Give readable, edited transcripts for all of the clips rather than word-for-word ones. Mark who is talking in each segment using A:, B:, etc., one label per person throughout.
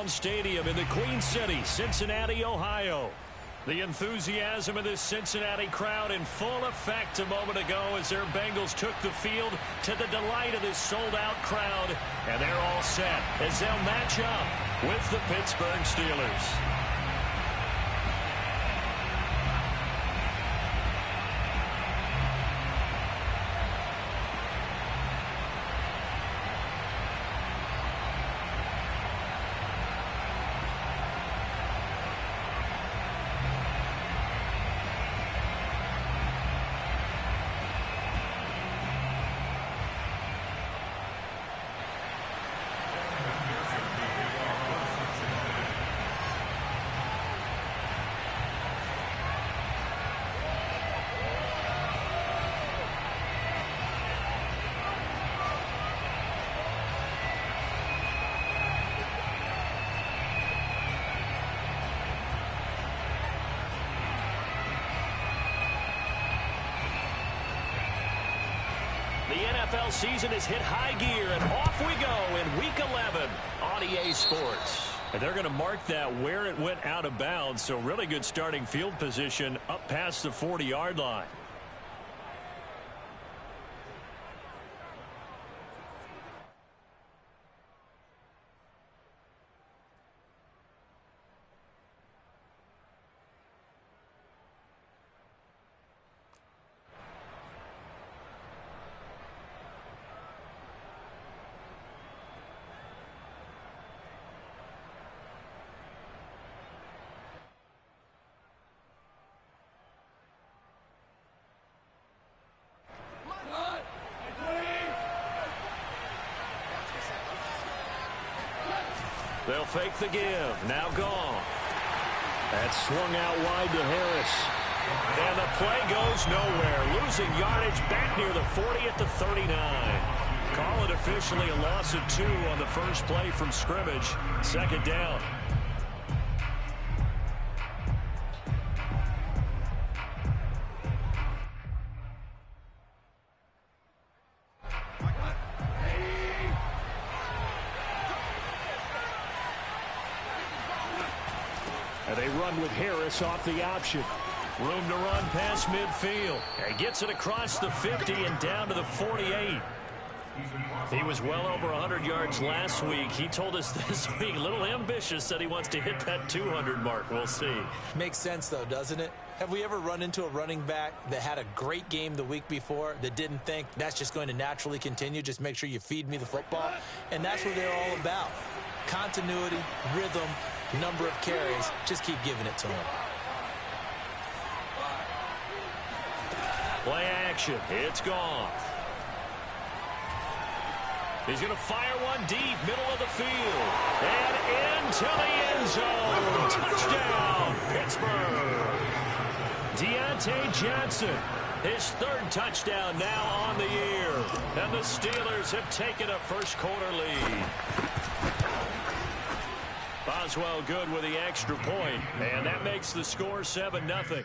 A: Brown Stadium in the Queen City, Cincinnati, Ohio. The enthusiasm of this Cincinnati crowd in full effect a moment ago as their Bengals took the field to the delight of this sold-out crowd. And they're all set as they'll match up with the Pittsburgh Steelers. The NFL season has hit high gear, and off we go in Week 11 on EA Sports. And they're going to mark that where it went out of bounds, so really good starting field position up past the 40-yard line. They'll fake the give. Now gone. That's swung out wide to Harris. And the play goes nowhere. Losing yardage back near the 40 at the 39. Call it officially a loss of 2 on the first play from scrimmage. Second down. And they run with Harris off the option. Room to run past midfield. And gets it across the 50 and down to the 48. He was well over 100 yards last week. He told us this week, a little ambitious, that he wants to hit that 200 mark. We'll see.
B: Makes sense, though, doesn't it? Have we ever run into a running back that had a great game the week before that didn't think that's just going to naturally continue? Just make sure you feed me the football. And that's what they're all about. Continuity, rhythm, number of carries. Just keep giving it to him.
A: Play action. It's gone. He's going to fire one deep, middle of the field. And into the end zone. Touchdown, Pittsburgh. Deontay Johnson, his third touchdown now on the year. And the Steelers have taken a first-quarter lead. Boswell good with the extra point, and that makes the score 7-0.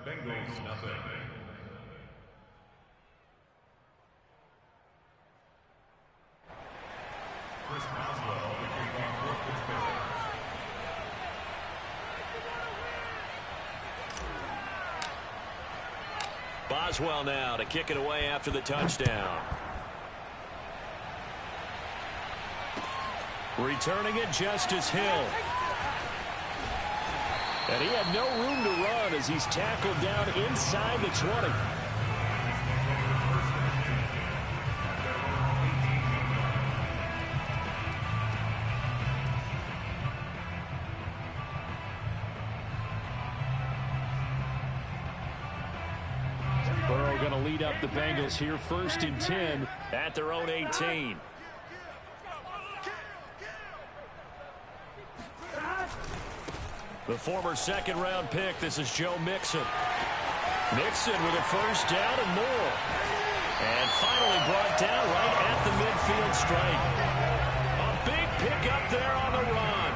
C: Bengals nothing. Chris Boswell, the kickoff for Pittsburgh.
A: Boswell now to kick it away after the touchdown. Returning it, Justice Hill. And he had no room to run as he's tackled down inside the 20. Burrow going to lead up the Bengals here, 1st and 10 at their own 18. The former second-round pick, this is Joe Mixon. Mixon with a first down and more. And finally brought down right at the midfield stripe. A big pickup there on the run.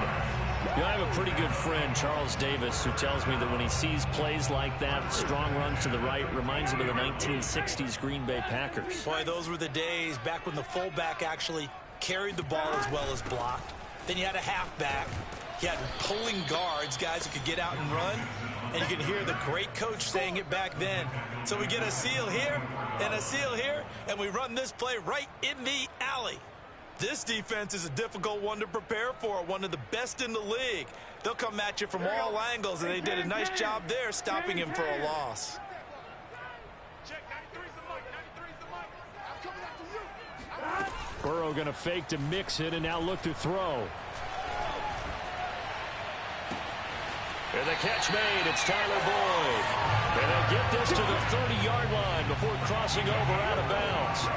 A: You know, I have a pretty good friend, Charles Davis, who tells me that when he sees plays like that, strong runs to the right, reminds him of the 1960s Green Bay Packers.
B: Boy, those were the days back when the fullback actually carried the ball as well as blocked. Then you had a halfback. You had pulling guards, guys who could get out and run. And you can hear the great coach saying it back then. So we get a seal here and a seal here, and we run this play right in the alley. This defense is a difficult one to prepare for, one of the best in the league. They'll come at you from all angles, and they did a nice job there stopping him for a loss.
A: Burrow going to fake to mix it and now look to throw. And the catch made. It's Tyler Boyd. And they'll get this to the 30-yard line before crossing over out of bounds.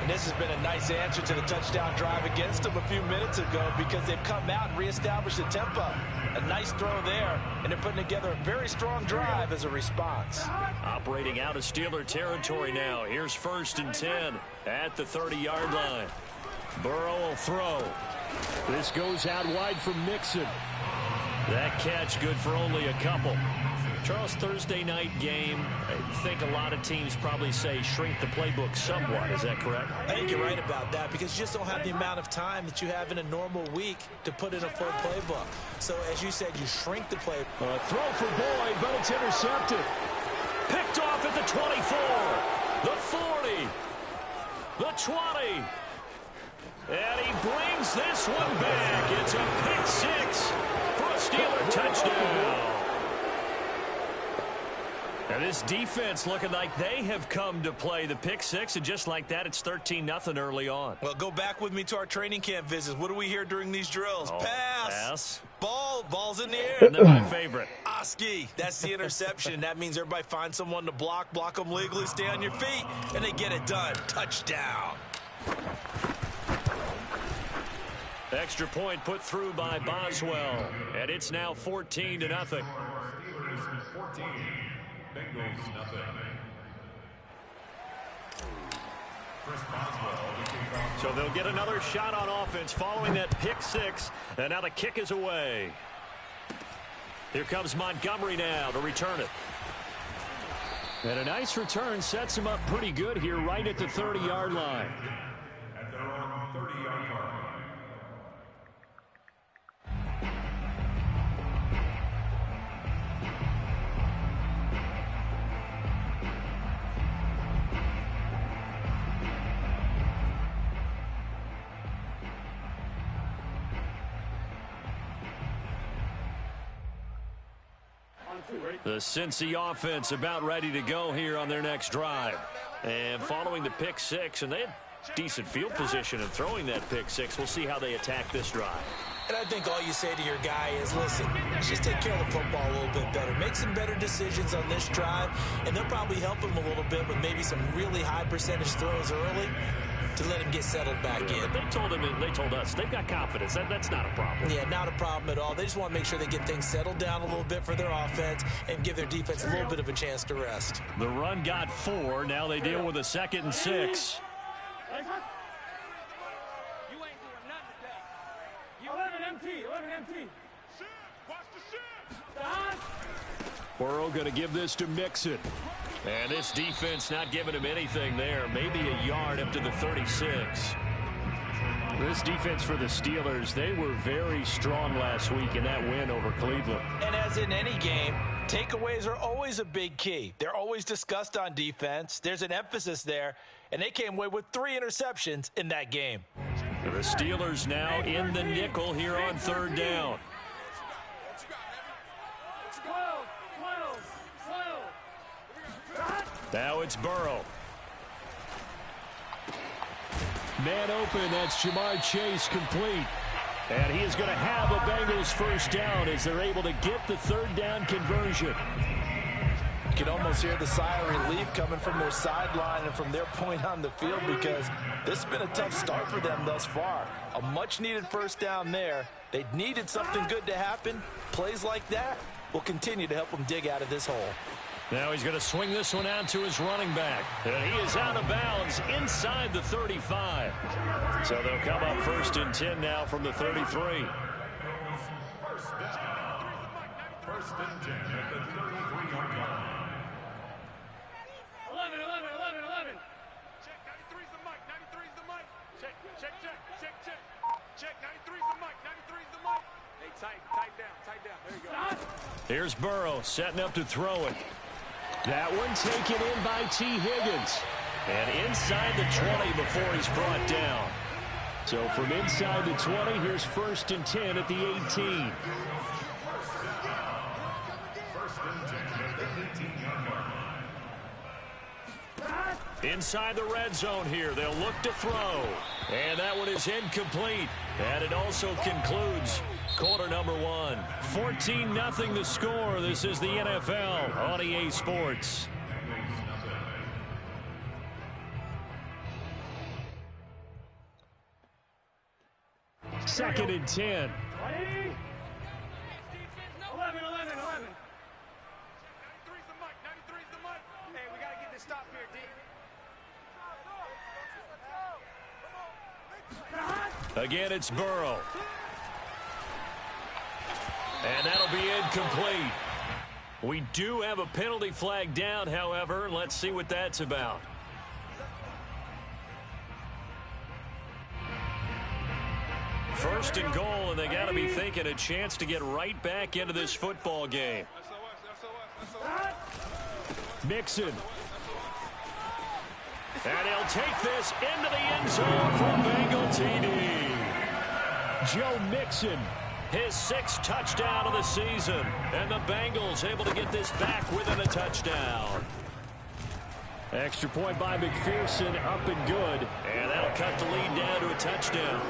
B: And this has been a nice answer to the touchdown drive against them a few minutes ago because they've come out and reestablished the tempo. A nice throw there, and they're putting together a very strong drive as a response.
A: Operating out of Steeler territory now. Here's 1st and 10 at the 30-yard line. Burrow will throw. This goes out wide for Mixon. That catch good for only a couple. Charles, Thursday night game, I think a lot of teams probably say shrink the playbook somewhat. Is that correct?
B: I think you're right about that because you just don't have the amount of time that you have in a normal week to put in a full playbook. So, as you said, you shrink the play.
A: Throw for Boyd, but it's intercepted. Picked off at the 24, the 40, the 20. And he brings this one back. It's a pick six for a Steeler touchdown. And this defense looking like they have come to play the pick six, and just like that, it's 13-0 early on.
B: Well, go back with me to our training camp visits. What do we hear during these drills? Pass. Ball's in the air.
A: And then my favorite.
B: Oski, that's the interception. That means everybody finds someone to block them legally, stay on your feet, and they get it done. Touchdown.
A: Extra point put through by Boswell, and it's now 14-0.
C: Steelers 14. Bengals nothing. Chris Boswell.
A: So they'll get another shot on offense following that pick six, and now the kick is away. Here comes Montgomery now to return it. And a nice return sets him up pretty good here right at the 30-yard line.
C: At their own 30-yard line.
A: The Cincy offense about ready to go here on their next drive. And following the pick six, and they had decent field position in throwing that pick six. We'll see how they attack this drive.
B: And I think all you say to your guy is, listen, just take care of the football a little bit better. Make some better decisions on this drive, and they'll probably help him a little bit with maybe some really high percentage throws early to let him get settled back in.
A: They told him, they told us, they've got confidence. That's not a problem.
B: Yeah, not a problem at all. They just want to make sure they get things settled down a little bit for their offense and give their defense a little bit of a chance to rest.
A: The run got 4. Now they deal with a 2nd and 6.
D: You ain't doing nothing today. 11 MT.
C: Watch the shift.
A: Burrow going to give this to Mixon. And this defense not giving him anything there. Maybe a yard up to the 36. This defense for the Steelers, they were very strong last week in that win over Cleveland.
B: And as in any game, takeaways are always a big key. They're always discussed on defense. There's an emphasis there, and they came away with 3 interceptions in that game.
A: The Steelers now in the nickel here on 3rd down. Now it's Burrow. Man open, that's Jamar Chase complete. And he is going to have a Bengals first down as they're able to get the 3rd down conversion.
B: You can almost hear the sigh of relief coming from their sideline and from their point on the field because this has been a tough start for them thus far. A much-needed first down there. They needed something good to happen. Plays like that will continue to help them dig out of this hole.
A: Now he's going to swing this one out to his running back. And he is out of bounds inside the 35. So they'll come up 1st and 10 now from the 33.
C: First and 10 at the 33-yard line.
D: 11.
C: Check, 93's the mic. 93's the mic. Check.
D: Tight down. There you go.
A: Here's Burrow setting up to throw it.
E: That one taken in by T. Higgins.
A: And inside the 20 before he's brought down.
E: So from inside the 20, here's 1st and 10 at the 18.
C: First and 10 at the 18-yard line.
A: Inside the red zone here. They'll look to throw. And that one is incomplete. And it also concludes quarter number 1. 14-0 the score. This is the NFL on EA Sports.
E: Second and 10.
D: 11. 11. 93's the mic. 93's the mic. Hey, we got to get this stop here, D.
A: Again, it's Burrow. And that'll be incomplete. We do have a penalty flag down, however. Let's see what that's about. First and goal, and they got to be thinking a chance to get right back into this football game.
E: Mixon.
A: And he'll take this into the end zone for Bengal TD.
E: Joe Mixon.
A: His 6th touchdown of the season. And the Bengals able to get this back within a touchdown.
E: Extra point by McPherson, up and good.
A: And that'll cut the lead down to a touchdown.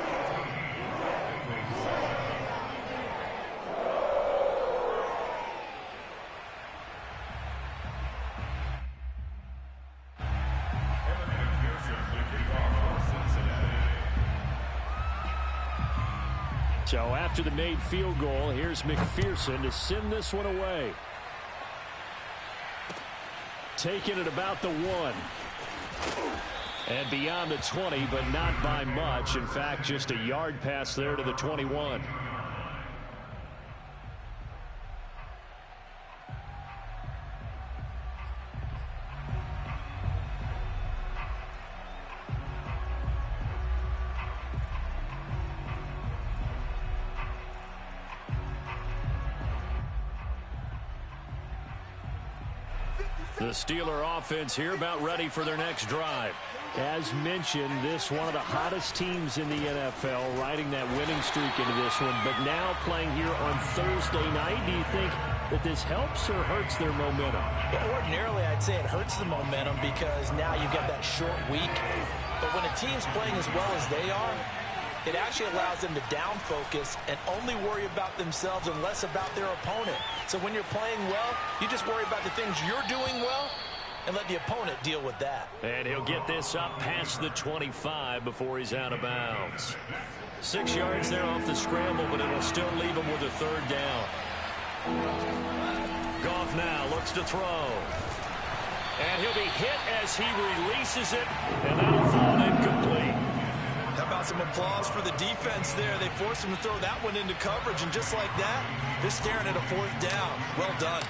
E: So after the made field goal, here's McPherson to send this one away. Taking it about the 1. And beyond the 20, but not by much. In fact, just a yard pass there to the 21.
A: The Steeler offense here about ready for their next drive.
E: As mentioned, this one of the hottest teams in the NFL, riding that winning streak into this one, but now playing here on Thursday night. Do you think that this helps or hurts their momentum?
B: Well, ordinarily, I'd say it hurts the momentum because now you've got that short week. But when a team's playing as well as they are, it actually allows them to down focus and only worry about themselves and less about their opponent. So when you're playing well, you just worry about the things you're doing well and let the opponent deal with that.
A: And he'll get this up past the 25 before he's out of bounds. 6 yards there off the scramble, but it'll still leave him with a 3rd down. Goff now looks to throw. And he'll be hit as he releases it, and that'll fall incomplete.
B: How about some applause for the defense there? They forced him to throw that one into coverage, and just like that, they're staring at a 4th down. Well done.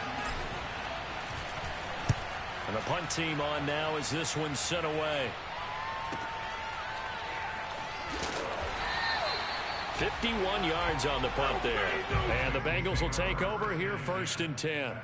A: And the punt team on now as this one's sent away. 51 yards on the punt there. And the Bengals will take over here 1st and 10.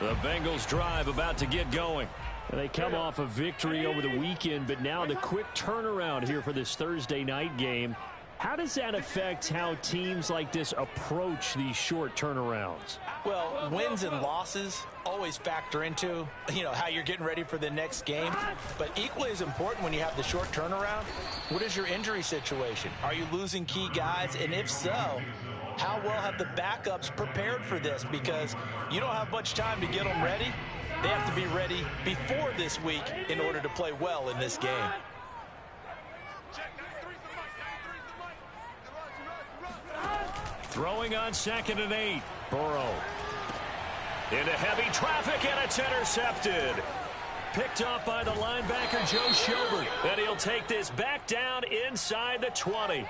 A: The Bengals drive about to get going.
E: And they come off a victory over the weekend, but now the quick turnaround here for this Thursday night game. How does that affect how teams like this approach these short turnarounds?
B: Well, wins and losses always factor into, how you're getting ready for the next game. But equally as important when you have the short turnaround, what is your injury situation? Are you losing key guys? And if so, how well have the backups prepared for this? Because you don't have much time to get them ready. They have to be ready before this week in order to play well in this game.
A: Throwing on 2nd and 8. Burrow. Into heavy traffic, and it's intercepted. Picked off by the linebacker, Joe Schobert. And he'll take this back down inside the 20.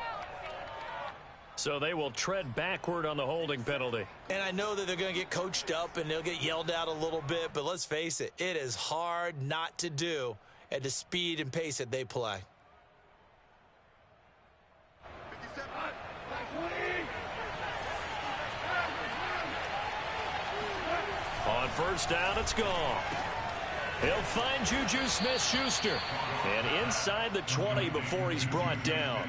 A: So they will tread backward on the holding penalty.
B: And I know that they're going to get coached up and they'll get yelled at a little bit, but let's face it, it is hard not to do at the speed and pace that they play.
A: On first down, it's gone. He'll find Juju Smith-Schuster. And inside the 20 before he's brought down.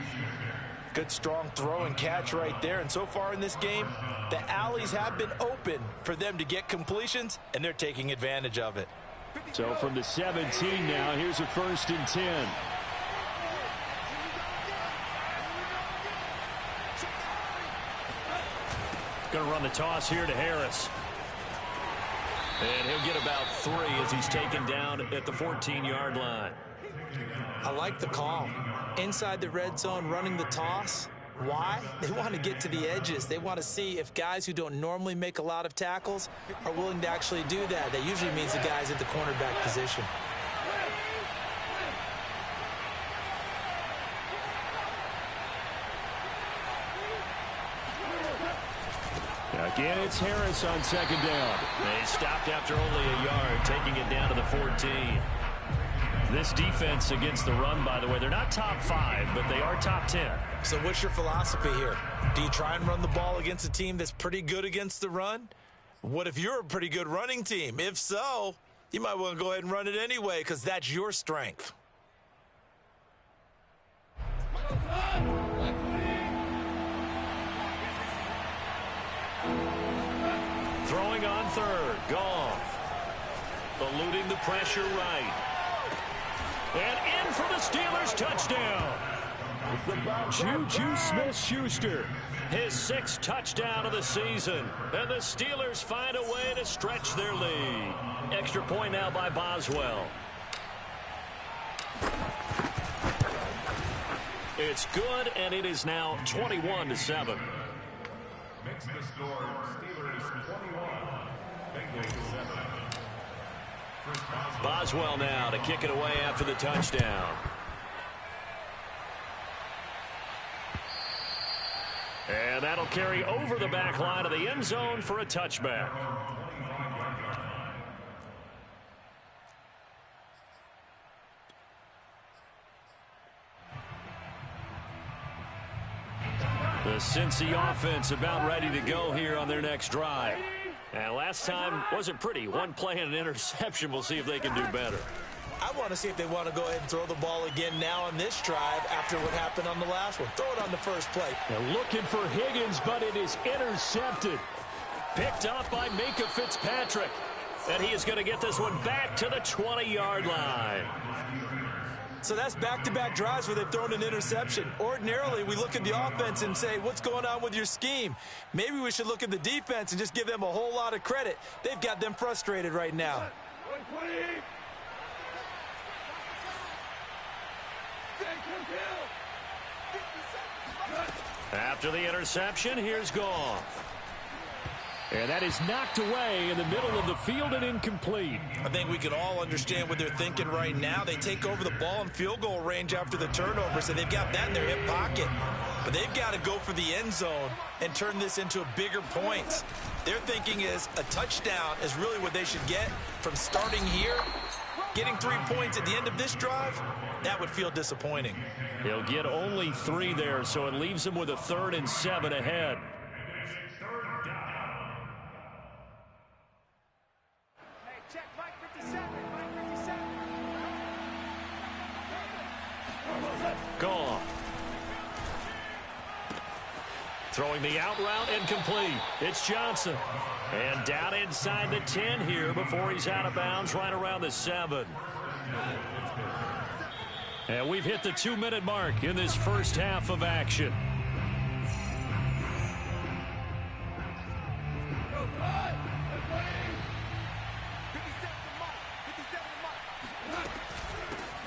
B: Good strong throw and catch right there. And so far in this game, the alleys have been open for them to get completions, and they're taking advantage of it.
E: So from the 17 now, here's a 1st and 10.
A: Going to run the toss here to Harris. And he'll get about 3 as he's taken down at the 14-yard line.
B: I like the call. Inside the red zone, running the toss. Why? They want to get to the edges. They want to see if guys who don't normally make a lot of tackles are willing to actually do that. That usually means the guys at the cornerback position.
E: Again, it's Harris on 2nd down.
A: They stopped after only a yard, taking it down to the 14. This defense against the run, by the way, they're not top 5, but they are top 10.
B: So what's your philosophy here? Do you try and run the ball against a team that's pretty good against the run? What if you're a pretty good running team? If so, you might want to go ahead and run it anyway because that's your strength.
A: Throwing on 3rd, Goff. Eluding the pressure right. And in for the Steelers touchdown. Juju Smith-Schuster, his 6th touchdown of the season. And the Steelers find a way to stretch their lead. Extra point now by Boswell. It's good, and it is now 21-7.
C: Mix the score. Steelers 21. Bengals 7.
A: Boswell now to kick it away after the touchdown. And that'll carry over the back line of the end zone for a touchback. The Cincy offense about ready to go here on their next drive. And last time wasn't pretty. One play and an interception. We'll see if they can do better.
B: I want to see if they want to go ahead and throw the ball again now on this drive after what happened on the last one. Throw it on the first play.
E: They're looking for Higgins, but it is intercepted.
A: Picked up by Minka Fitzpatrick. And he is going to get this one back to the 20-yard line.
B: So that's back-to-back drives where they've thrown an interception. Ordinarily, we look at the offense and say, what's going on with your scheme? Maybe we should look at the defense and just give them a whole lot of credit. They've got them frustrated right now.
A: After the interception, here's Goff.
E: And that is knocked away in the middle of the field and incomplete.
B: I think we can all understand what they're thinking right now. They take over the ball in field goal range after the turnover, so they've got that in their hip pocket. But they've got to go for the end zone and turn this into a bigger point. Their thinking is a touchdown is really what they should get from starting here. Getting 3 points at the end of this drive, that would feel disappointing.
A: He'll get only 3 there, so it leaves him with a 3rd and 7 ahead. Goff. Throwing the out route incomplete. It's Johnson. And down inside the 10 here before he's out of bounds right around the 7. And we've hit the 2-minute mark in this first half of action.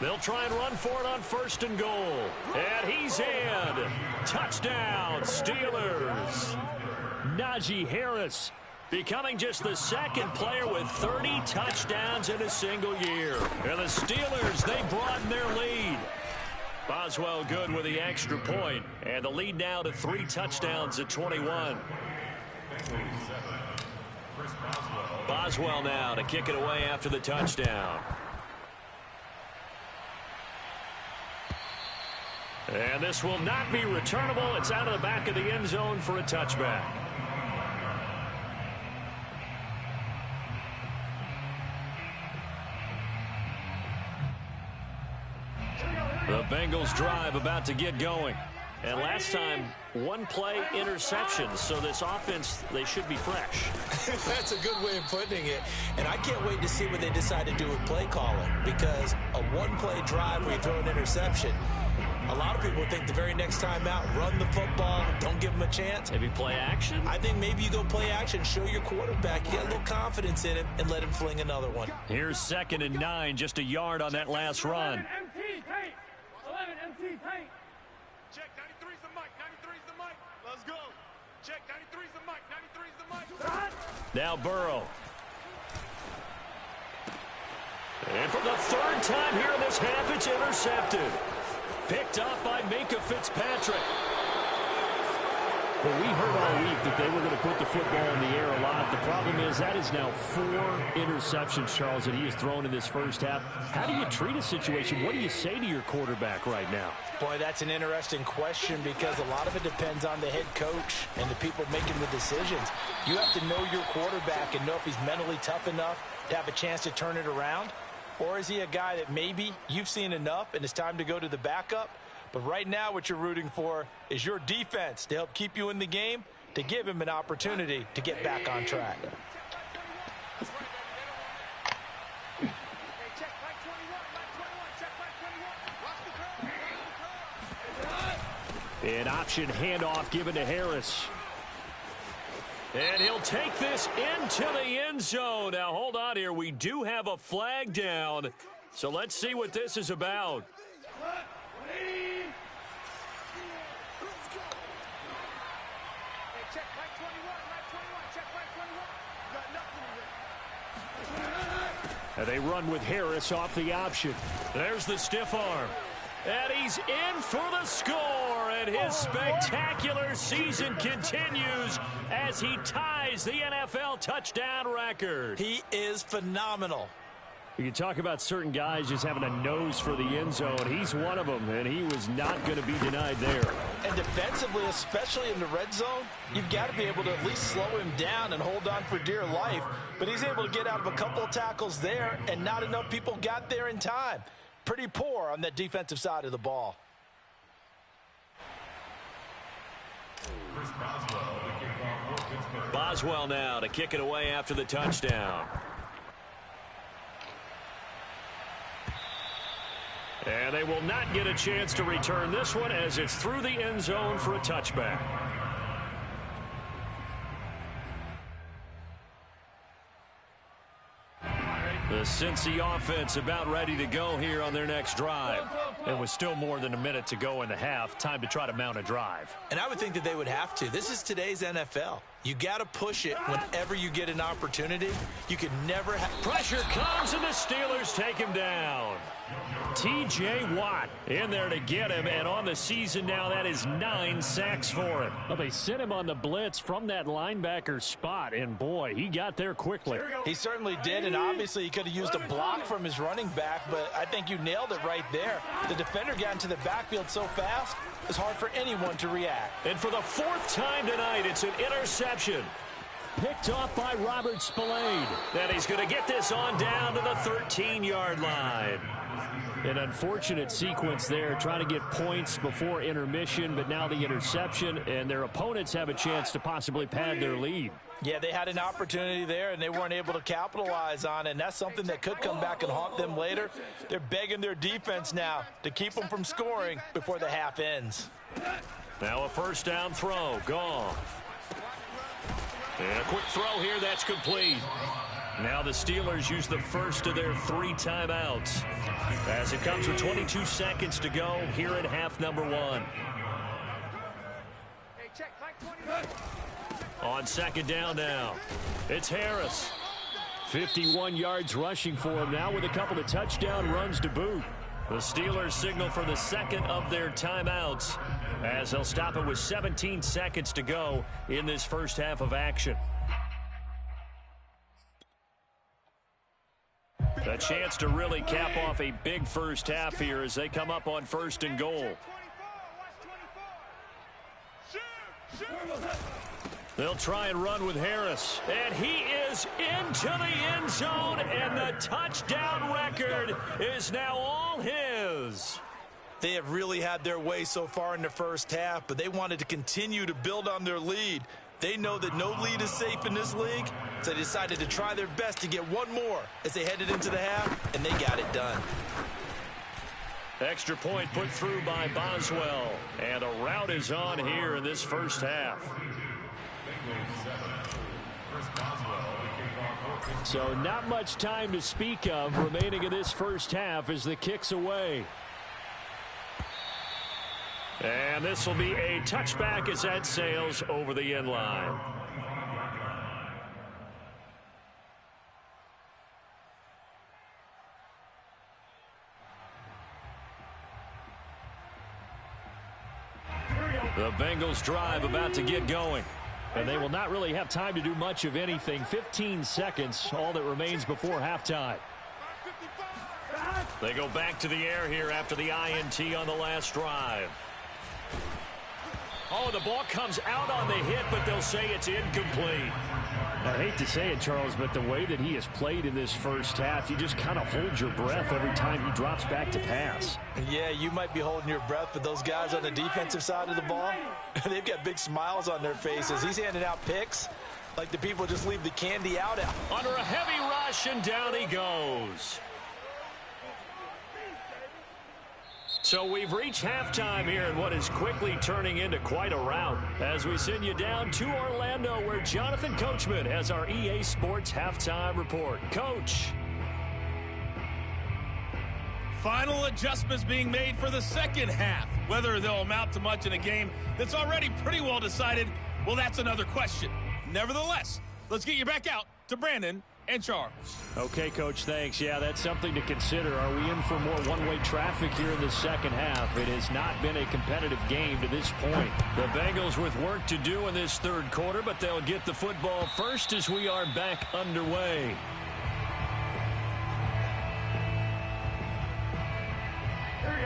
A: They'll try and run for it on 1st and goal. And he's in. Touchdown, Steelers.
E: Najee Harris
A: becoming just the 2nd player with 30 touchdowns in a single year. And the Steelers, they broaden their lead. Boswell good with the extra point. And the lead now to 3 touchdowns at 21. Boswell now to kick it away after the touchdown. And this will not be returnable. It's out of the back of the end zone for a touchback. The Bengals drive about to get going. And last time, one play interception. So this offense, they should be fresh.
B: That's a good way of putting it. And I can't wait to see what they decide to do with play calling. Because a one-play drive where you throw an interception, a lot of people think the very next time out, run the football, don't give them a chance.
A: Maybe play action?
B: I think maybe you go play action, show your quarterback, you get a little confidence in him, and let him fling another one.
A: Here's 2nd and 9, just a yard on that last run.
D: Check, 93's the mic, 93's the mic. Let's go. Check, 93's the mic, 93's the mic.
A: Now Burrow. And for the 3rd time here in this half, it's intercepted. Picked up by Minka Fitzpatrick.
E: Well, we heard all week that they were going to put the football in the air a lot. The problem is that is now 4 interceptions, Charles, that he has thrown in this first half. How do you treat a situation? What do you say to your quarterback right now?
B: Boy, that's an interesting question because a lot of it depends on the head coach and the people making the decisions. You have to know your quarterback and know if he's mentally tough enough to have a chance to turn it around. Or is he a guy that maybe you've seen enough and it's time to go to the backup? But right now what you're rooting for is your defense to help keep you in the game, to give him an opportunity to get back on track.
E: An option handoff given to Harris.
A: And he'll take this into the end zone. Now, hold on here. We do have a flag down. So let's see what this is about.
E: And they run with Harris off the option.
A: There's the stiff arm. And he's in for the score. And his spectacular season continues as he ties the NFL touchdown record.
B: He is phenomenal.
E: You can talk about certain guys just having a nose for the end zone. He's one of them, and he was not going to be denied there.
B: And defensively, especially in the red zone, you've got to be able to at least slow him down and hold on for dear life. But he's able to get out of a couple of tackles there, and not enough people got there in time. Pretty poor on that defensive side of the ball.
A: Boswell now to kick it away after the touchdown. And they will not get a chance to return this one as it's through the end zone for a touchback. The Cincy offense about ready to go here on their next drive. And with still more than a minute to go in the half, time to try to mount a drive.
B: And I would think that they would have to. This is today's NFL. You got to push it whenever you get an opportunity. You could never have...
A: Pressure comes and the Steelers take him down. T.J. Watt in there to get him, and on the season now, that is 9 sacks for him.
E: Well, they sent him on the blitz from that linebacker spot, and boy, he got there quickly.
B: He certainly did, and obviously he could have used a block from his running back, but I think you nailed it right there. The defender got into the backfield so fast, it's hard for anyone to react.
A: And for the 4th time tonight, it's an interception.
E: Picked off by Robert Spillane.
A: And he's going to get this on down to the 13-yard line.
E: An unfortunate sequence there, trying to get points before intermission, but now the interception, and their opponents have a chance to possibly pad their lead.
B: Yeah, they had an opportunity there, and they weren't able to capitalize on it, and that's something that could come back and haunt them later. They're begging their defense now to keep them from scoring before the half ends.
A: Now a first down throw, gone. And a quick throw here, that's complete. Now the Steelers use the first of their 3 timeouts as it comes with 22 seconds to go here in half number 1. On 2nd down now, it's Harris.
E: 51 yards rushing for him now with a couple of touchdown runs to boot.
A: The Steelers signal for the 2nd of their timeouts as they'll stop it with 17 seconds to go in this first half of action. A chance to really cap off a big first half here as they come up on 1st and goal. They'll try and run with Harris. And he is into the end zone, and the touchdown record is now all his.
B: They have really had their way so far in the first half, but they wanted to continue to build on their lead. They know that no lead is safe in this league, so they decided to try their best to get one more as they headed into the half, and they got it done.
A: Extra point put through by Boswell, and a rout is on here in this first half.
E: So not much time to speak of remaining in this first half as the kick's away.
A: And this will be a touchback as that sails over the end line. The Bengals drive about to get going.
E: And they will not really have time to do much of anything. 15 seconds, all that remains before halftime.
A: They go back to the air here after the INT on the last drive. Oh, the ball comes out on the hit, but they'll say it's incomplete.
E: I hate to say it, Charles, but the way that he has played in this first half, you just kind of hold your breath every time he drops back to pass.
B: Yeah, you might be holding your breath, but those guys on the defensive side of the ball, they've got big smiles on their faces. He's handing out picks like the people just leave the candy out.
A: Under a heavy rush, and down he goes. So we've reached halftime here in what is quickly turning into quite a rout as we send you down to Orlando where Jonathan Coachman has our EA Sports halftime report. Coach.
F: Final adjustments being made for the second half. Whether they'll amount to much in a game that's already pretty well decided, well, that's another question. Nevertheless, let's get you back out to Brandon and Charles.
E: Okay, Coach, thanks. Yeah, that's something to consider. Are we in for more one-way traffic here in the second half? It has not been a competitive game to this point.
A: The Bengals with work to do in this third quarter, but they'll get the football first as we are back underway.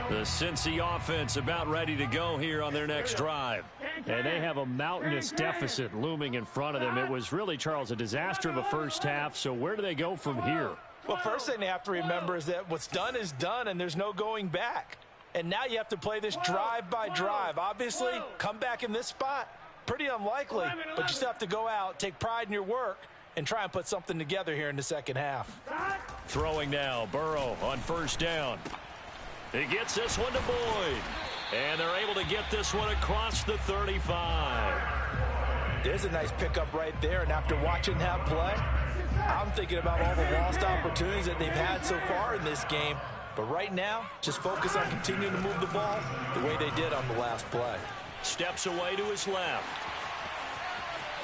A: The Cincy offense about ready to go here on their next drive.
E: And they have a mountainous deficit looming in front of them. It was really, Charles, a disaster of a first half. So where do they go from here?
B: Well, first thing they have to remember is that what's done is done, and there's no going back. And now you have to play this drive by drive. Obviously, come back in this spot, pretty unlikely. But you still have to go out, take pride in your work, and try and put something together here in the second half.
A: Throwing now, Burrow on first down. He gets this one to Boyd. And they're able to get this one across the 35.
B: There's a nice pickup right there. And after watching that play, I'm thinking about all the lost opportunities that they've had so far in this game. But right now, just focus on continuing to move the ball the way they did on the last play.
A: Steps away to his left.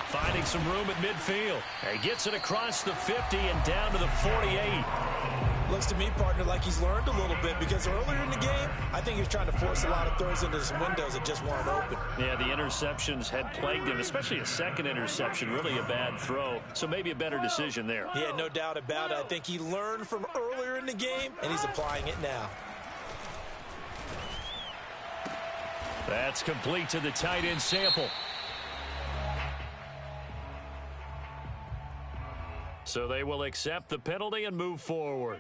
A: Finding some room at midfield. He gets it across the 50 and down to the 48.
B: Looks to me, partner, like he's learned a little bit because earlier in the game, I think he was trying to force a lot of throws into some windows that just weren't open.
A: Yeah, the interceptions had plagued him, especially a second interception, really a bad throw. So maybe a better decision there.
B: Yeah, no doubt about it. I think he learned from earlier in the game, and he's applying it now.
A: That's complete to the tight end Sample. So they will accept the penalty and move forward.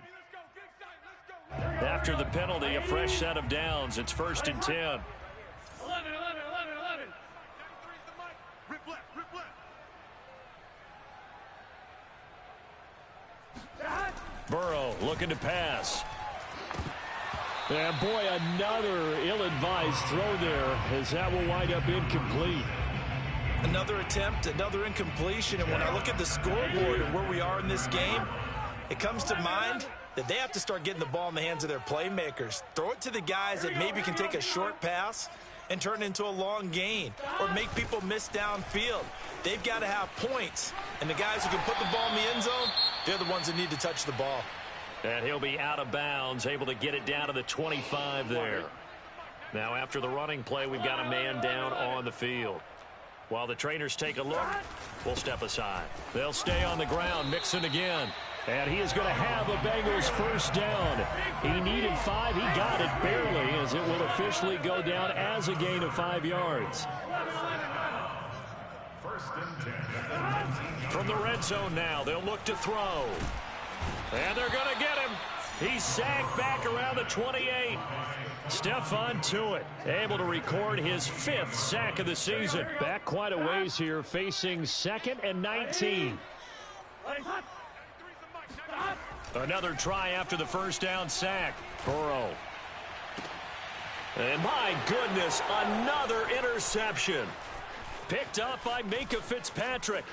A: After the penalty, a fresh set of downs. It's 1st and 10.
D: 11. Rip left.
A: Burrow looking to pass.
E: And boy, another ill-advised throw there as that will wind up incomplete.
B: Another attempt, another incompletion, and when I look at the scoreboard and where we are in this game, it comes to mind that they have to start getting the ball in the hands of their playmakers. Throw it to the guys that maybe can take a short pass and turn it into a long gain or make people miss downfield. They've got to have points, and the guys who can put the ball in the end zone, they're the ones that need to touch the ball.
A: And he'll be out of bounds, able to get it down to the 25 there. Now after the running play, we've got a man down on the field. While the trainers take a look, we'll step aside. They'll stay on the ground, Mixon again.
E: And he is going to have a Bengals first down. He needed 5. He got it barely as it will officially go down as a gain of 5 yards.
C: First and 10.
A: From the red zone now, they'll look to throw. And they're going to get him. He's sacked back around the 28. Stephon Tuitt able to record his 5th sack of the season. Back quite a ways here, facing 2nd and 19. Another try after the first down sack. Burrow. And my goodness, another interception. Picked up by Minkah Fitzpatrick.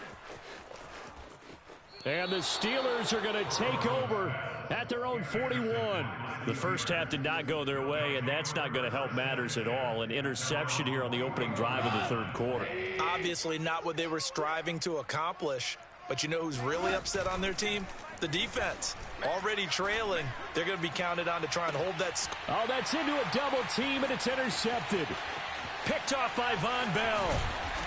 A: And the Steelers are going to take over at their own 41. The first half did not go their way, and that's not going to help matters at all. An interception here on the opening drive of the third quarter.
B: Obviously not what they were striving to accomplish. But you know who's really upset on their team? The defense. Already trailing. They're going to be counted on to try and hold that.
E: Oh, that's into a double team, and it's intercepted.
A: Picked off by Von Bell.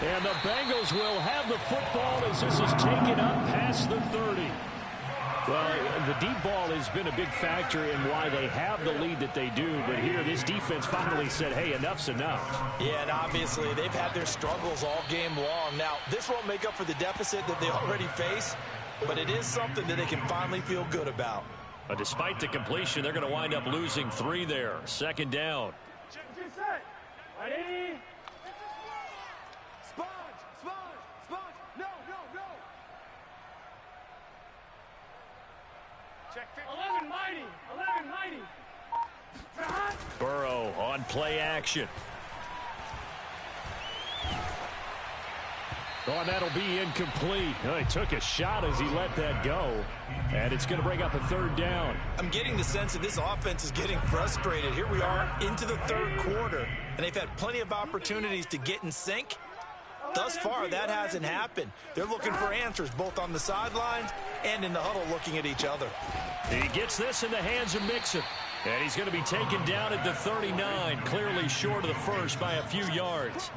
E: And the Bengals will have the football as this is taken up past the 30. Well, the deep ball has been a big factor in why they have the lead that they do. But here, this defense finally said, hey, enough's enough.
B: Yeah, and obviously they've had their struggles all game long. Now, this won't make up for the deficit that they already face, but it is something that they can finally feel good about.
A: But despite the completion, they're going to wind up losing 3 there. Second down.
D: Ready? Sponge! No! Check 11 mighty!
A: Burrow on play action.
E: Oh, and that'll be incomplete. Oh, he took a shot as he let that go. And it's going to bring up a third down.
B: I'm getting the sense that this offense is getting frustrated. Here we are into the third quarter, and they've had plenty of opportunities to get in sync. Thus far, that hasn't happened. They're looking for answers both on the sidelines and in the huddle looking at each other.
A: He gets this in the hands of Mixon. And he's going to be taken down at the 39, clearly short of the first by a few yards.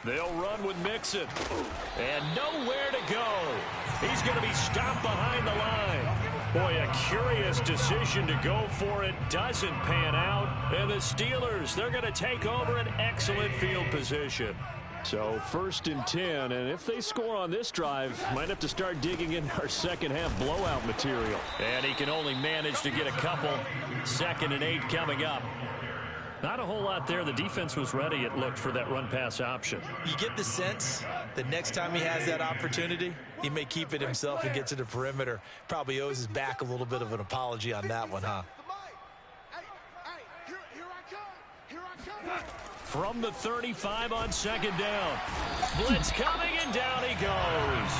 A: They'll run with Mixon. And nowhere to go. He's going to be stopped behind the line. Boy, a curious decision to go for it. Doesn't pan out. And the Steelers, they're going to take over an excellent field position.
E: So 1st and 10, and if they score on this drive, might have to start digging in our second half blowout material.
A: And he can only manage to get a couple. 2nd and 8 coming up. Not a whole lot there. The defense was ready, it looked, for that run-pass option.
B: You get the sense that next time he has that opportunity, he may keep it himself and get to the perimeter. Probably owes his back a little bit of an apology on that one, huh?
A: From the 35 on 2nd down. Blitz coming, and down he goes.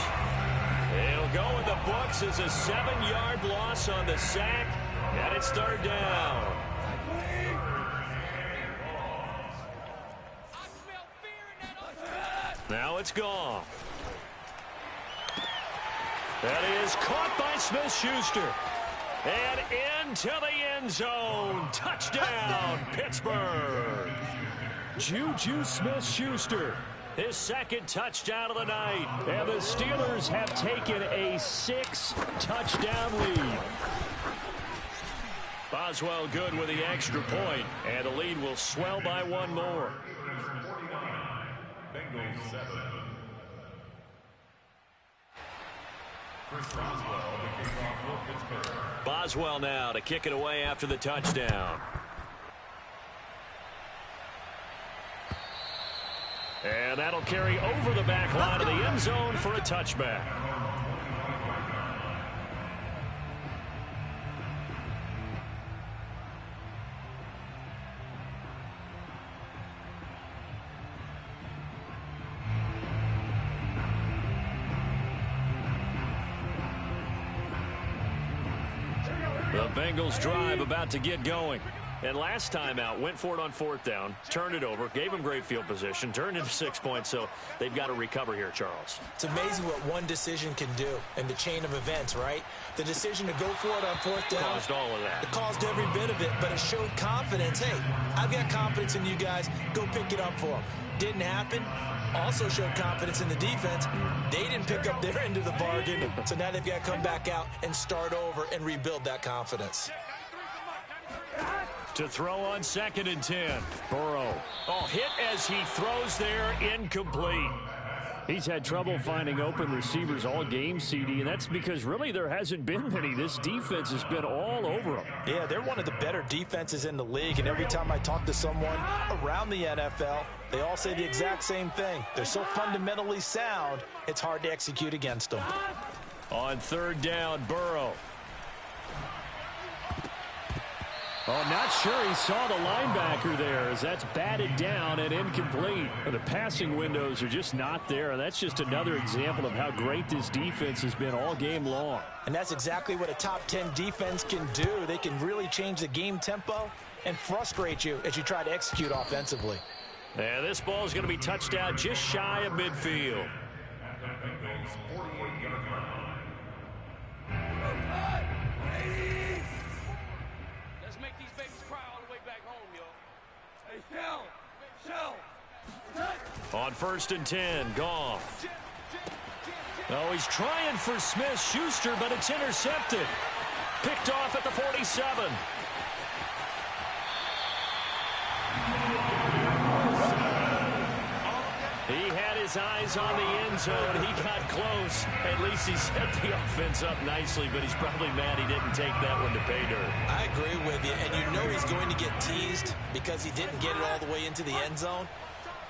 A: It'll go in the books as a 7-yard loss on the sack, and it's 3rd down. Now it's gone. That is caught by Smith-Schuster. And into the end zone. Touchdown, Pittsburgh.
E: Juju Smith-Schuster.
A: His 2nd touchdown of the night.
E: And the Steelers have taken a 6-touchdown lead.
A: Boswell good with the extra point, and the lead will swell by 1 more.
C: Bengals 7. Chris Boswell, the kickoff for Pittsburgh.
A: Boswell now to kick it away after the touchdown. And that'll carry over the back line of the end zone for a touchback. The Bengals drive about to get going. And last time out, went for it on 4th down, turned it over, gave them great field position, turned into 6 points, so they've got to recover here, Charles.
B: It's amazing what one decision can do in the chain of events, right? The decision to go for it on 4th down.
A: Caused all of that.
B: It caused every bit of it, but it showed confidence. Hey, I've got confidence in you guys. Go pick it up for them. Didn't happen. Also showed confidence in the defense. They didn't pick up their end of the bargain, so now they've got to come back out and start over and rebuild that confidence.
A: To throw on 2nd and 10. Burrow. Oh, hit as he throws there, incomplete.
E: He's had trouble finding open receivers all game, CD, and that's because really there hasn't been many. This defense has been all over them.
B: Yeah, they're one of the better defenses in the league, and every time I talk to someone around the NFL, they all say the exact same thing. They're so fundamentally sound, it's hard to execute against them.
A: On 3rd down, Burrow.
E: Oh, not sure he saw the linebacker there as that's batted down and incomplete. The passing windows are just not there. That's just another example of how great this defense has been all game long.
B: And that's exactly what a top 10 defense can do. They can really change the game tempo and frustrate you as you try to execute offensively.
A: And this ball is going to be touched out just shy of midfield. On 1st and 10, Goff. Oh, he's trying for Smith-Schuster, but it's intercepted. Picked off at the 47. He had his eyes on the end zone. He got close. At least he set the offense up nicely, but he's probably mad he didn't take that one to pay dirt.
B: I agree with you, and you know he's going to get teased because he didn't get it all the way into the end zone.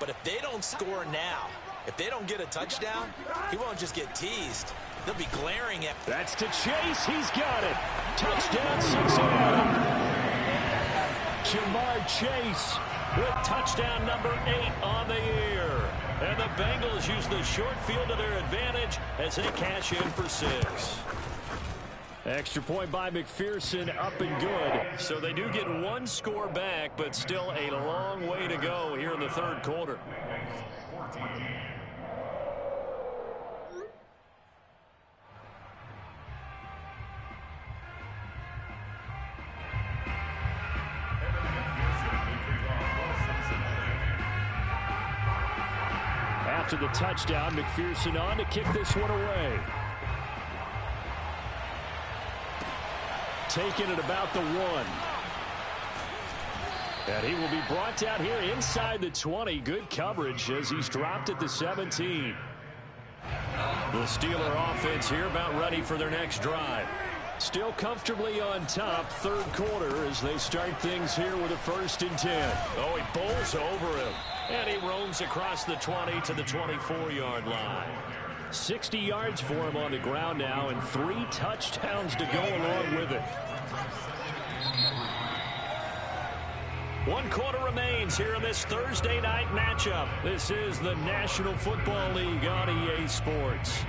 B: But if they don't score now, if they don't get a touchdown, he won't just get teased. They'll be glaring at.
E: That's to Chase. He's got it. Touchdown, Cincinnati. Jamar Chase with touchdown number 8 on the year. And the Bengals use the short field to their advantage as they cash in for 6. Extra point by McPherson, up and good. So they do get 1 score back, but still a long way to go here in the 3rd quarter. After the touchdown, McPherson on to kick this one away. Taking it about the 1. And he will be brought down here inside the 20. Good coverage as he's dropped at the 17. The Steeler offense here about ready for their next drive. Still comfortably on top, 3rd quarter as they start things here with a 1st and 10. Oh, he bowls over him. And he roams across the 20 to the 24-yard line. 60 yards for him on the ground now and 3 touchdowns to go along with it. 1 quarter remains here in this Thursday night matchup. This is the National Football League on EA Sports.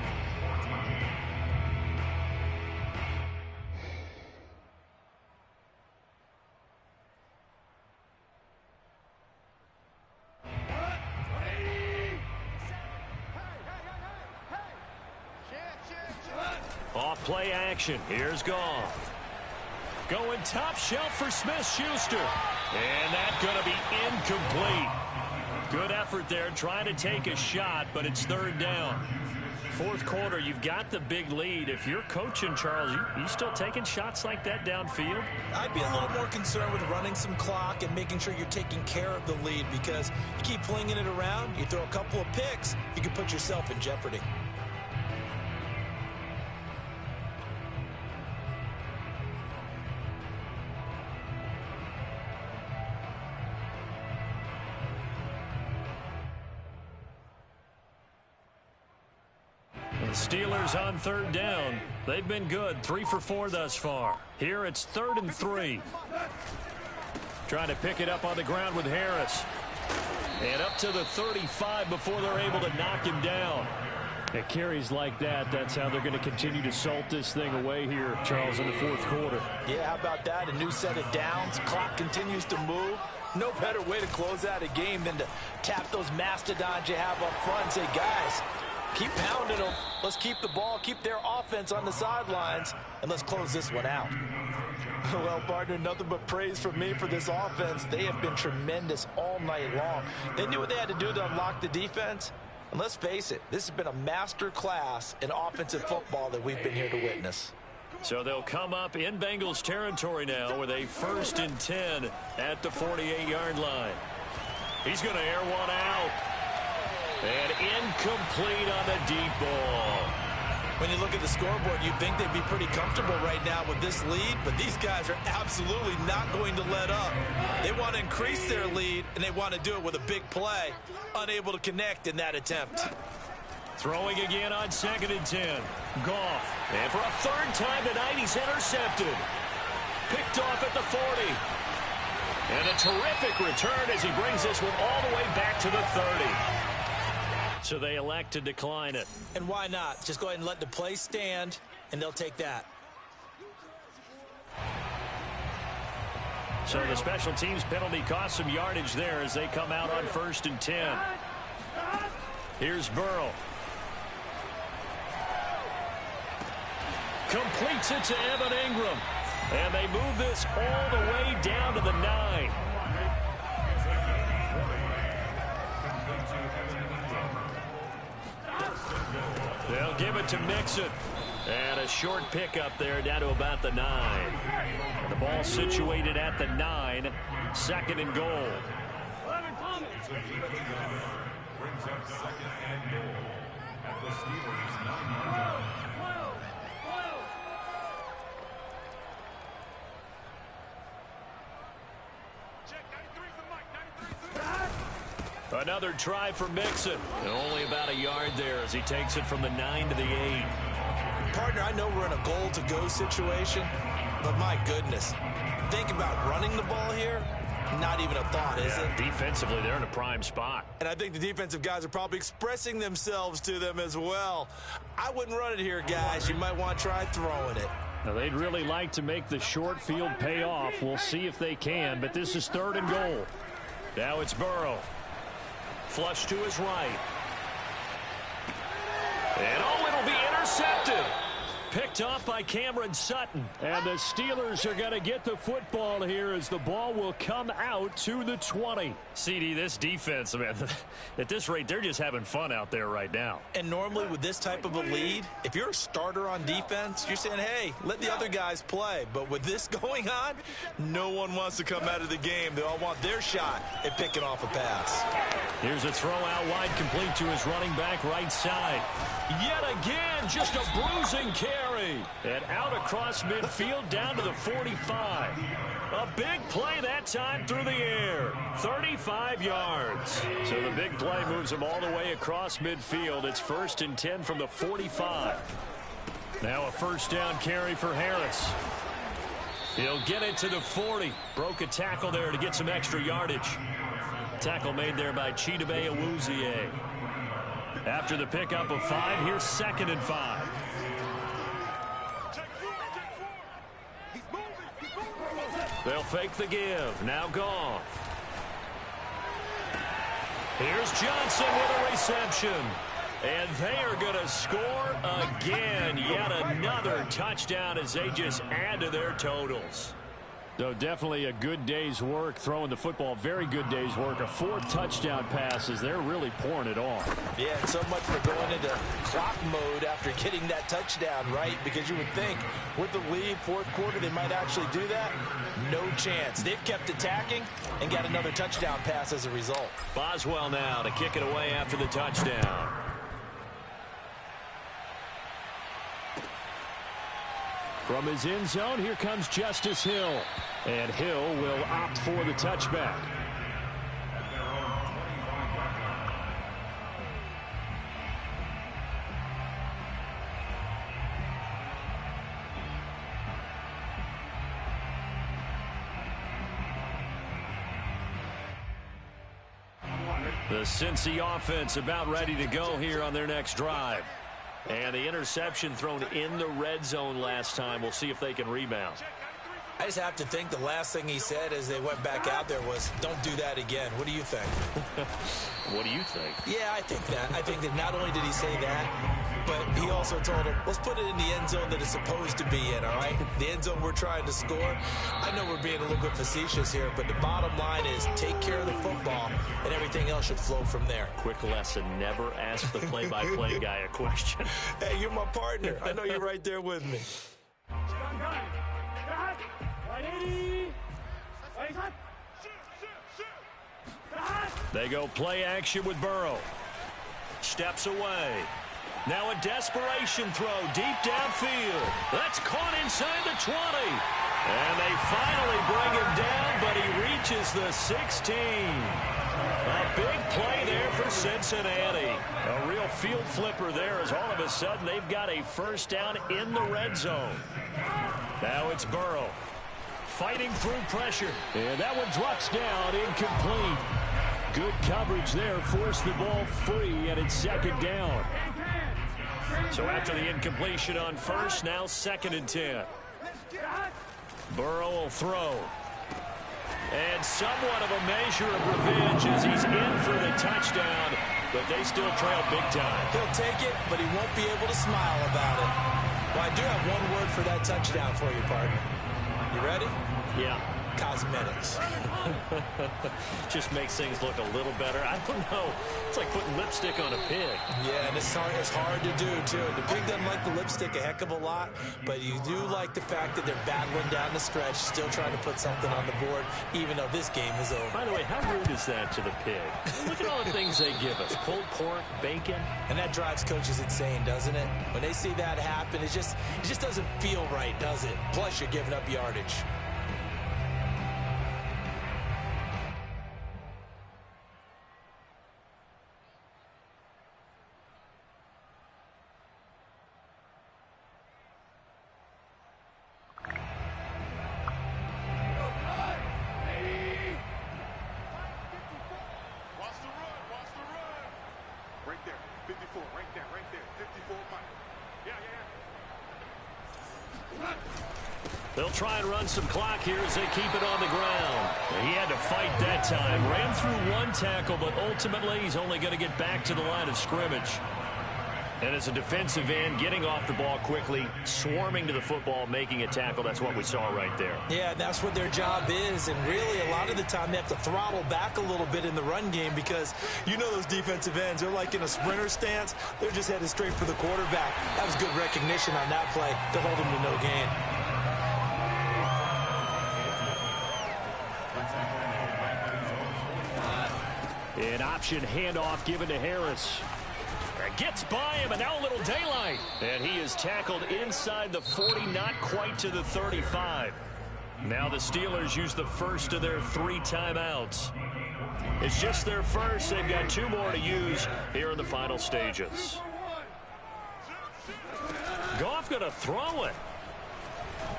E: Off play action. Here's Goff. Going top shelf for Smith-Schuster. And that's going to be incomplete. Good effort there trying to take a shot, but it's 3rd down. 4th quarter, you've got the big lead. If you're coaching, Charles, you still taking shots like that downfield?
B: I'd be a little more concerned with running some clock and making sure you're taking care of the lead because you keep flinging it around, you throw a couple of picks, you can put yourself in jeopardy.
A: Steelers on 3rd down. They've been good, 3 for 4 thus far. Here it's 3rd and 3. Trying to pick it up on the ground with Harris. And up to the 35 before they're able to knock him down. It carries like that. That's how they're going to continue to salt this thing away here, Charles, in the 4th quarter.
B: Yeah, how about that? A new set of downs. Clock continues to move. No better way to close out a game than to tap those mastodons you have up front and say, guys, keep pounding them. Let's keep the ball, keep their offense on the sidelines, and let's close this one out. Well, partner, nothing but praise from me for this offense. They have been tremendous all night long. They knew what they had to do to unlock the defense. And let's face it, this has been a master class in offensive football that we've been here to witness.
A: So they'll come up in Bengals territory now with a 1st and 10 at the 48-yard line. He's going to air one out. And incomplete on the deep ball.
B: When you look at the scoreboard, you'd think they'd be pretty comfortable right now with this lead, but these guys are absolutely not going to let up. They want to increase their lead, and they want to do it with a big play. Unable to connect in that attempt.
A: Throwing again on 2nd and 10. Goff. And for a 3rd time tonight, he's intercepted. Picked off at the 40. And a terrific return as he brings this one all the way back to the 30. So they elect to decline it.
B: And why not? Just go ahead and let the play stand, and they'll take that.
A: So the special teams penalty cost some yardage there as they come out on 1st and 10. Here's Burrow. Completes it to Evan Ingram. And they move this all the way down to the 9. They'll give it to Mixon. And a short pickup there down to about the 9. The ball situated at the 9. 2nd and goal.
C: Brings up 2nd and goal at the Steelers' 9-yard line.
A: Another try for Mixon. And only about a yard there as he takes it from the 9 to the 8.
B: Partner, I know we're in a goal-to-go situation, but my goodness. Think about running the ball here. Not even a thought, is it?
A: Defensively, they're in a prime spot.
B: And I think the defensive guys are probably expressing themselves to them as well. I wouldn't run it here, guys. You might want to try throwing it.
E: Now, they'd really like to make the short field pay off. We'll see if they can, but this is 3rd and goal.
A: Now it's Burrow. Flush to his right. And it'll be intercepted. Picked off by Cameron Sutton.
E: And the Steelers are going to get the football here as the ball will come out to the 20.
A: CD, this defense, man, at this rate, they're just having fun out there right now.
B: And normally with this type of a lead, if you're a starter on defense, you're saying, hey, let the other guys play. But with this going on, no one wants to come out of the game. They all want their shot at picking off a pass.
A: Here's a throw out wide, complete to his running back right side. Yet again, just a bruising carry. And out across midfield down to the 45. A big play that time through the air. 35 yards. So the big play moves him all the way across midfield. It's 1st and 10 from the 45. Now a 1st down carry for Harris. He'll get it to the 40. Broke a tackle there to get some extra yardage. Tackle made there by Chidobe Awuzie. After the pickup of 5, here's 2nd and 5. They'll fake the give. Now Goff. Here's Johnson with a reception. And they are going to score again. Yet another touchdown as they just add to their totals.
E: So definitely a good day's work throwing the football. Very good day's work. A 4th touchdown pass as they're really pouring it on.
B: Yeah, and so much for going into clock mode after getting that touchdown, right? Because you would think with the lead, 4th quarter, they might actually do that. No chance. They've kept attacking and got another touchdown pass as a result.
A: Boswell now to kick it away after the touchdown.
E: From his end zone, here comes Justice Hill. And Hill will opt for the touchback.
A: The Cincy offense about ready to go here on their next drive. And the interception thrown in the red zone last time. We'll see if they can rebound.
B: I just have to think the last thing he said as they went back out there was, don't do that again. What do you think?
A: What do you think?
B: Yeah, I think that. I think that not only did he say that, but he also told him, let's put it in the end zone that it's supposed to be in, all right? The end zone we're trying to score. I know we're being a little bit facetious here, but the bottom line is take care of the football, and everything else should flow from there.
A: Quick lesson, never ask the play-by-play guy a question.
B: Hey, you're my partner. I know you're right there with me.
A: They go play action with Burrow. Steps away. Now a desperation throw deep downfield. That's caught inside the 20. And they finally bring him down, but he reaches the 16. A big play there for Cincinnati. A real field flipper there as all of a sudden they've got a first down in the red zone. Now it's Burrow fighting through pressure.
E: And that one drops down, incomplete. Good coverage there, forced the ball free, and it's second down.
A: So after the incompletion on first, now 2nd and 10. Burrow will throw. And somewhat of a measure of revenge as he's in for the touchdown, but they still trail big time.
B: He'll take it, but he won't be able to smile about it. Well, I do have one word for that touchdown for you, partner. You ready?
A: Yeah.
B: Cosmetics.
A: Just makes things look a little better. I don't know. It's like putting lipstick on a pig.
B: Yeah, and it's hard to do, too. The pig doesn't like the lipstick a heck of a lot, but you do like the fact that they're battling down the stretch, still trying to put something on the board, even though this game is over.
A: By the way, how rude is that to the pig? Look at all the things they give us. Pulled pork, bacon.
B: And that drives coaches insane, doesn't it? When they see that happen, it just doesn't feel right, does it? Plus, you're giving up yardage.
A: They'll try and run some clock here as they keep it on the ground. He had to fight that time. Ran through one tackle, but ultimately he's only going to get back to the line of scrimmage. And as a defensive end, getting off the ball quickly, swarming to the football, making a tackle, that's what we saw right there.
B: Yeah, that's what their job is, and really a lot of the time they have to throttle back a little bit in the run game because you know those defensive ends, they're like in a sprinter stance. They're just headed straight for the quarterback. That was good recognition on that play to hold him to no gain.
E: An option handoff given to Harris.
A: Gets by him, and now a little daylight. And he is tackled inside the 40, not quite to the 35. Now the Steelers use the first of their 3 timeouts. It's just their first. They've got 2 more to use here in the final stages. Goff going to throw it.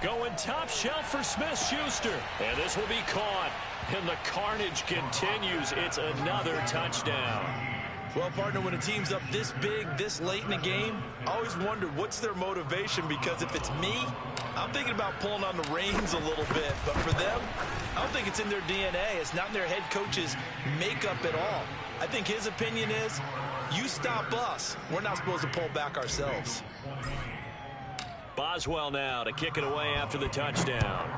A: Going top shelf for Smith-Schuster. And this will be caught. And the carnage continues. It's another touchdown.
B: Well, partner, when a team's up this big, this late in the game, I always wonder what's their motivation, because if it's me, I'm thinking about pulling on the reins a little bit. But for them, I don't think it's in their DNA. It's not in their head coach's makeup at all. I think his opinion is, you stop us, we're not supposed to pull back ourselves.
A: Boswell now to kick it away after the touchdown.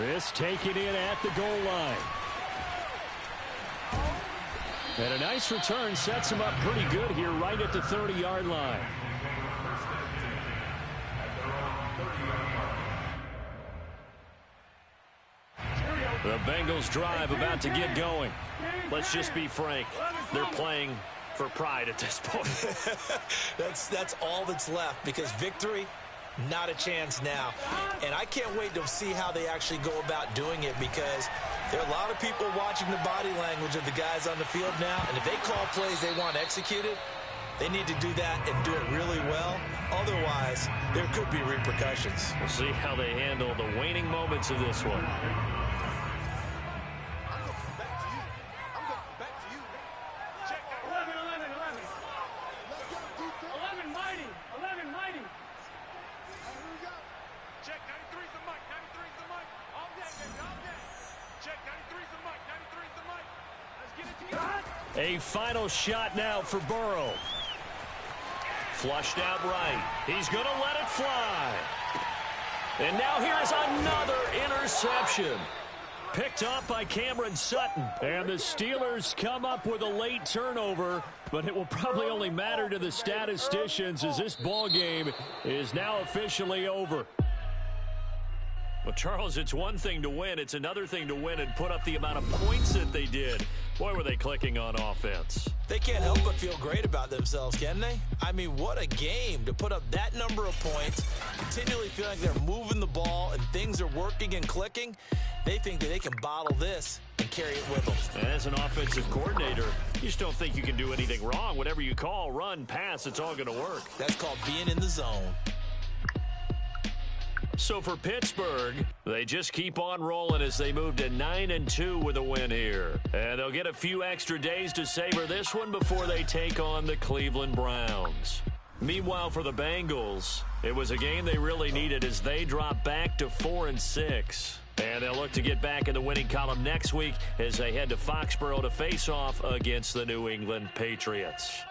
E: This taken in at the goal line. And a nice return sets him up pretty good here right at the 30-yard line.
A: The Bengals drive about to get going. Let's just be frank. They're playing for pride at this point.
B: That's all that's left, because victory, not a chance now. And I can't wait to see how they actually go about doing it, because there are a lot of people watching the body language of the guys on the field now, and if they call plays they want executed, they need to do that and do it really well. Otherwise, there could be repercussions.
A: We'll see how they handle the waning moments of this one. A final shot now for Burrow. Flushed out right. He's going to let it fly. And now here's another interception. picked off by Cameron Sutton.
E: And the Steelers come up with a late turnover, but it will probably only matter to the statisticians as this ball game is now officially over.
A: Well, Charles, it's one thing to win. It's another thing to win and put up the amount of points that they did. Boy, were they clicking on offense.
B: They can't help but feel great about themselves, can they? I mean, what a game to put up that number of points, continually feeling like they're moving the ball and things are working and clicking. They think that they can bottle this and carry it with them.
A: As an offensive coordinator, you just don't think you can do anything wrong. Whatever you call, run, pass, it's all going to work.
B: That's called being in the zone.
A: So for Pittsburgh, they just keep on rolling as they move to 9-2 with a win here. And they'll get a few extra days to savor this one before they take on the Cleveland Browns. Meanwhile, for the Bengals, it was a game they really needed as they drop back to 4-6. And they'll look to get back in the winning column next week as they head to Foxborough to face off against the New England Patriots.